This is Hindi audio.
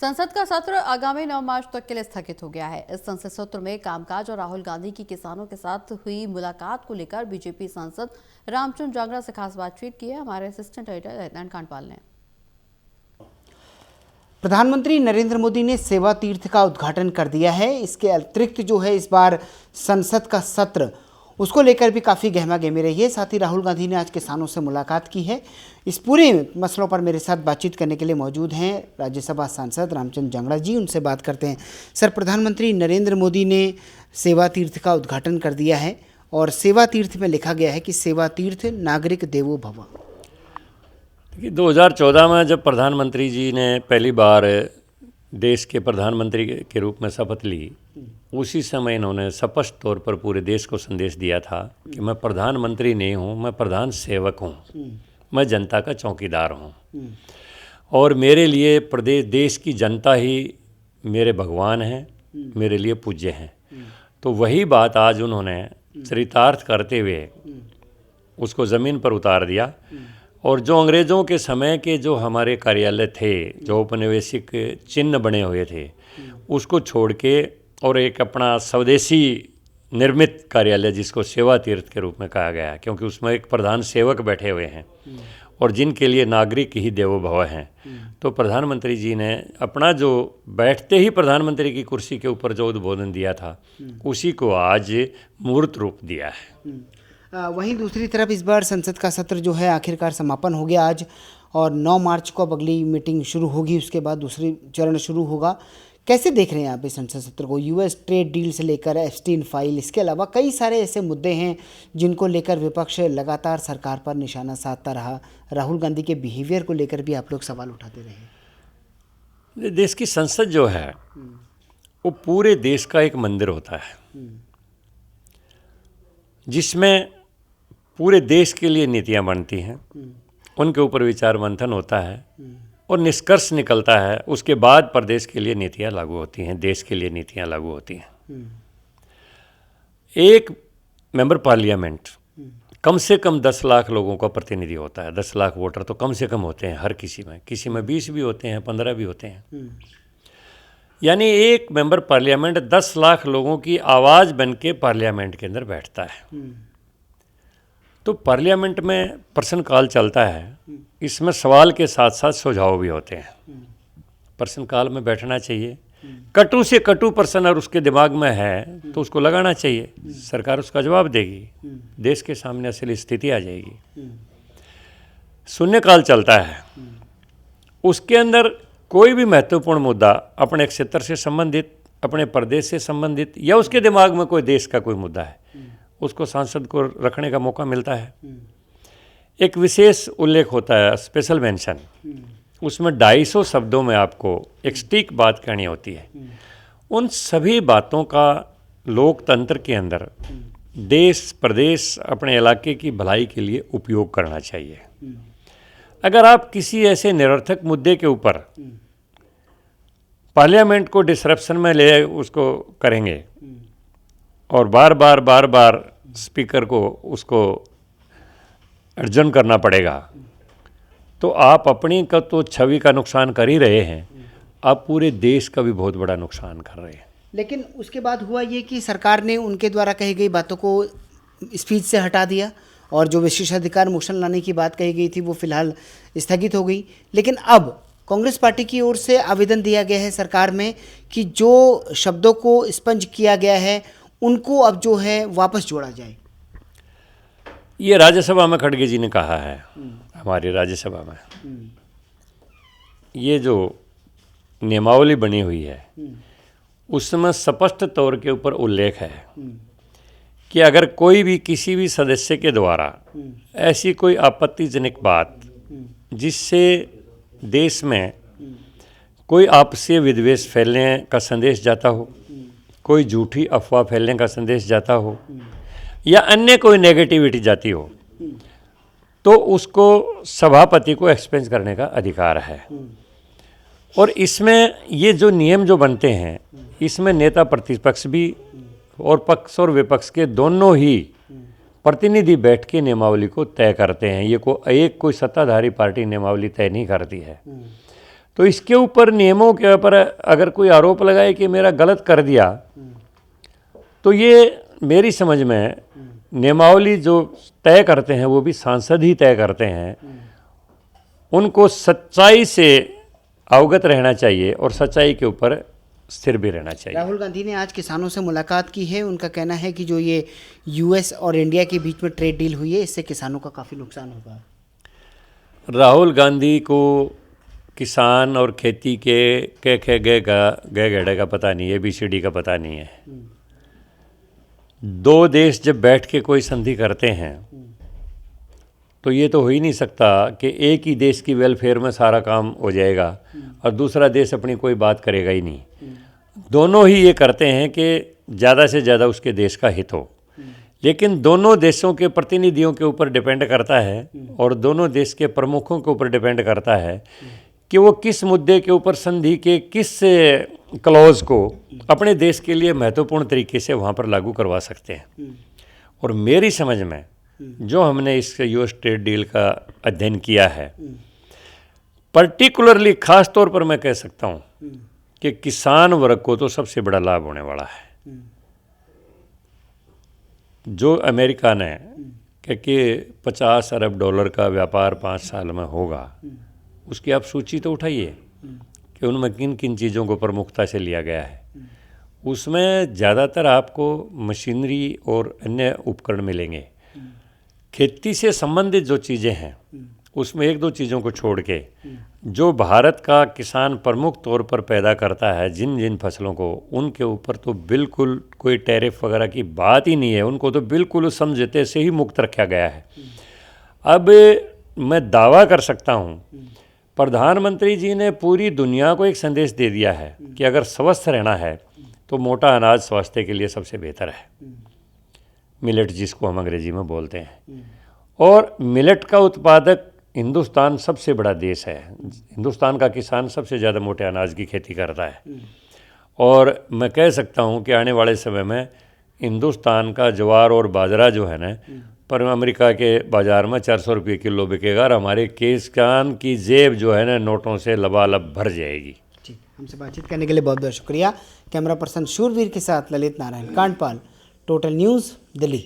संसद का सत्र आगामी 9 मार्च तक के लिए स्थगित हो गया है। इस संसद सत्र में कामकाज और राहुल गांधी की किसानों के साथ हुई मुलाकात को लेकर बीजेपी सांसद रामचंद्र जांगड़ा से खास बातचीत की है हमारे असिस्टेंट एडिटर रतन कांडपाल ने। प्रधानमंत्री नरेंद्र मोदी ने सेवा तीर्थ का उद्घाटन कर दिया है। इसके अतिरिक्त जो है इस बार संसद का सत्र उसको लेकर भी काफ़ी गहमा गहमी रही है। साथ ही राहुल गांधी ने आज किसानों से मुलाकात की है। इस पूरे मसलों पर मेरे साथ बातचीत करने के लिए मौजूद हैं राज्यसभा सांसद रामचंद्र जांगड़ा जी। उनसे बात करते हैं। सर, प्रधानमंत्री नरेंद्र मोदी ने सेवा तीर्थ का उद्घाटन कर दिया है और सेवा तीर्थ में लिखा गया है कि सेवा तीर्थ नागरिक देवो भव। देखिए, 2014 में जब प्रधानमंत्री जी ने पहली बार देश के प्रधानमंत्री के रूप में शपथ ली, उसी समय इन्होंने स्पष्ट तौर पर पूरे देश को संदेश दिया था कि मैं प्रधानमंत्री नहीं हूँ, मैं प्रधान सेवक हूँ, मैं जनता का चौकीदार हूँ और मेरे लिए प्रदेश देश की जनता ही मेरे भगवान हैं, मेरे लिए पूज्य हैं। तो वही बात आज उन्होंने चरितार्थ करते हुए उसको ज़मीन पर उतार दिया और जो अंग्रेज़ों के समय के जो हमारे कार्यालय थे, जो औपनिवेशिक चिन्ह बने हुए थे, उसको छोड़ के और एक अपना स्वदेशी निर्मित कार्यालय जिसको सेवा तीर्थ के रूप में कहा गया, क्योंकि उसमें एक प्रधान सेवक बैठे हुए हैं और जिनके लिए नागरिक ही देवो भव हैं। तो प्रधानमंत्री जी ने अपना जो बैठते ही प्रधानमंत्री की कुर्सी के ऊपर जो उद्बोधन दिया था, उसी को आज मूर्त रूप दिया है। वहीं दूसरी तरफ इस बार संसद का सत्र जो है आखिरकार समापन हो गया आज और 9 मार्च को अब अगली मीटिंग शुरू होगी, उसके बाद दूसरी चरण शुरू होगा। कैसे देख रहे हैं आप इस संसद सत्र को? यूएस ट्रेड डील से लेकर एप्स्टीन फाइल, इसके अलावा कई सारे ऐसे मुद्दे हैं जिनको लेकर विपक्ष लगातार सरकार पर निशाना साधता रहा। राहुल गांधी के बिहेवियर को लेकर भी आप लोग सवाल उठाते रहे। देश की संसद जो है वो पूरे देश का एक मंदिर होता है जिसमें पूरे देश के लिए नीतियाँ बनती हैं, उनके ऊपर विचार मंथन होता है और निष्कर्ष निकलता है। उसके बाद प्रदेश के लिए नीतियाँ लागू होती हैं, देश के लिए नीतियाँ लागू होती हैं। एक मेंबर पार्लियामेंट कम से कम 10 लाख लोगों का प्रतिनिधि होता है। 10 लाख वोटर तो कम से कम होते हैं हर किसी में 20 भी होते हैं, 15 भी होते हैं। यानी एक मेंबर पार्लियामेंट 10 लाख लोगों की आवाज़ बन के पार्लियामेंट के अंदर बैठता है। तो पार्लियामेंट में प्रश्नकाल चलता है, इसमें सवाल के साथ साथ सुझाव भी होते हैं। प्रश्नकाल में बैठना चाहिए, कटु से कटु प्रश्न और उसके दिमाग में है तो उसको लगाना चाहिए, सरकार उसका जवाब देगी, देश के सामने असली स्थिति आ जाएगी। शून्यकाल चलता है, उसके अंदर कोई भी महत्वपूर्ण मुद्दा अपने क्षेत्र से संबंधित, अपने प्रदेश से संबंधित या उसके दिमाग में कोई देश का कोई मुद्दा है, उसको सांसद को रखने का मौका मिलता है। एक विशेष उल्लेख होता है, स्पेशल मेंशन, उसमें 250 शब्दों में आपको एक सटीक बात कहनी होती है। उन सभी बातों का लोकतंत्र के अंदर देश प्रदेश अपने इलाके की भलाई के लिए उपयोग करना चाहिए। अगर आप किसी ऐसे निरर्थक मुद्दे के ऊपर पार्लियामेंट को डिसरप्शन में ले उसको करेंगे और बार बार स्पीकर को उसको अर्जन करना पड़ेगा, तो आप अपनी का तो छवि का नुकसान कर ही रहे हैं, आप पूरे देश का भी बहुत बड़ा नुकसान कर रहे हैं। लेकिन उसके बाद हुआ ये कि सरकार ने उनके द्वारा कही गई बातों को स्पीच से हटा दिया और जो विशेषाधिकार मोशन लाने की बात कही गई थी वो फिलहाल स्थगित हो गई। लेकिन अब कांग्रेस पार्टी की ओर से आवेदन दिया गया है सरकार में कि जो शब्दों को स्पंज किया गया है उनको अब जो है वापस जोड़ा जाए। ये राज्यसभा में खड़गे जी ने कहा है, हमारी राज्यसभा में ये जो नियमावली बनी हुई है उसमें स्पष्ट तौर के ऊपर उल्लेख है कि अगर कोई भी किसी भी सदस्य के द्वारा ऐसी कोई आपत्तिजनक बात जिससे देश में कोई आपसी विद्वेष फैलने का संदेश जाता हो, कोई झूठी अफवाह फैलने का संदेश जाता हो या अन्य कोई नेगेटिविटी जाती हो, तो उसको सभापति को एक्सपेंस करने का अधिकार है। और इसमें ये जो नियम जो बनते हैं, इसमें नेता प्रतिपक्ष भी और पक्ष और विपक्ष के दोनों ही प्रतिनिधि बैठ के नियमावली को तय करते हैं। ये एक कोई सत्ताधारी पार्टी नियमावली तय नहीं करती है। तो इसके ऊपर नियमों के ऊपर अगर कोई आरोप लगाए कि मेरा गलत कर दिया, तो ये मेरी समझ में नियमावली जो तय करते हैं वो भी सांसद ही तय करते हैं। उनको सच्चाई से अवगत रहना चाहिए और सच्चाई के ऊपर स्थिर भी रहना चाहिए। राहुल गांधी ने आज किसानों से मुलाकात की है। उनका कहना है कि जो ये यूएस और इंडिया के बीच में ट्रेड डील हुई है, इससे किसानों का काफ़ी नुकसान होगा। राहुल गांधी को किसान और खेती के गए का पता नहीं है, ABCD का पता नहीं है। दो देश जब बैठ के कोई संधि करते हैं तो ये तो हो ही नहीं सकता कि एक ही देश की वेलफेयर में सारा काम हो जाएगा और दूसरा देश अपनी कोई बात करेगा ही नहीं। दोनों ही ये करते हैं कि ज़्यादा से ज़्यादा उसके देश का हित हो, लेकिन दोनों देशों के प्रतिनिधियों के ऊपर डिपेंड करता है और दोनों देश के प्रमुखों के ऊपर डिपेंड करता है कि वो किस मुद्दे के ऊपर संधि के किस क्लॉज को अपने देश के लिए महत्वपूर्ण तरीके से वहाँ पर लागू करवा सकते हैं। और मेरी समझ में जो हमने इस यूएस ट्रेड डील का अध्ययन किया है, पर्टिकुलरली ख़ास तौर पर मैं कह सकता हूँ कि किसान वर्ग को तो सबसे बड़ा लाभ होने वाला है। जो अमेरिका ने कि 50 अरब डॉलर का व्यापार 5 साल में होगा, उसकी आप सूची तो उठाइए कि उनमें किन किन चीज़ों को प्रमुखता से लिया गया है। उसमें ज़्यादातर आपको मशीनरी और अन्य उपकरण मिलेंगे। खेती से संबंधित जो चीज़ें हैं उसमें एक दो चीज़ों को छोड़ के जो भारत का किसान प्रमुख तौर पर पैदा करता है जिन जिन फसलों को, उनके ऊपर तो बिल्कुल कोई टैरिफ वगैरह की बात ही नहीं है। उनको तो बिल्कुल उस समझौते से ही मुक्त रखा गया है। अब मैं दावा कर सकता हूँ, प्रधानमंत्री जी ने पूरी दुनिया को एक संदेश दे दिया है कि अगर स्वस्थ रहना है तो मोटा अनाज स्वास्थ्य के लिए सबसे बेहतर है, मिलेट जिसको हम अंग्रेजी में बोलते हैं। और मिलेट का उत्पादक हिंदुस्तान सबसे बड़ा देश है। हिंदुस्तान का किसान सबसे ज़्यादा मोटे अनाज की खेती करता है। और मैं कह सकता हूँ कि आने वाले समय में हिंदुस्तान का ज्वार और बाजरा जो है ना, पर अमेरिका के बाज़ार में 400 रुपये किलो बिकेगा और हमारे किसान की जेब जो है ना नोटों से लबालब भर जाएगी। ठीक, हमसे बातचीत करने के लिए बहुत बहुत शुक्रिया। कैमरा पर्सन शूरवीर के साथ ललित नारायण कांडपाल, टोटल न्यूज़, दिल्ली।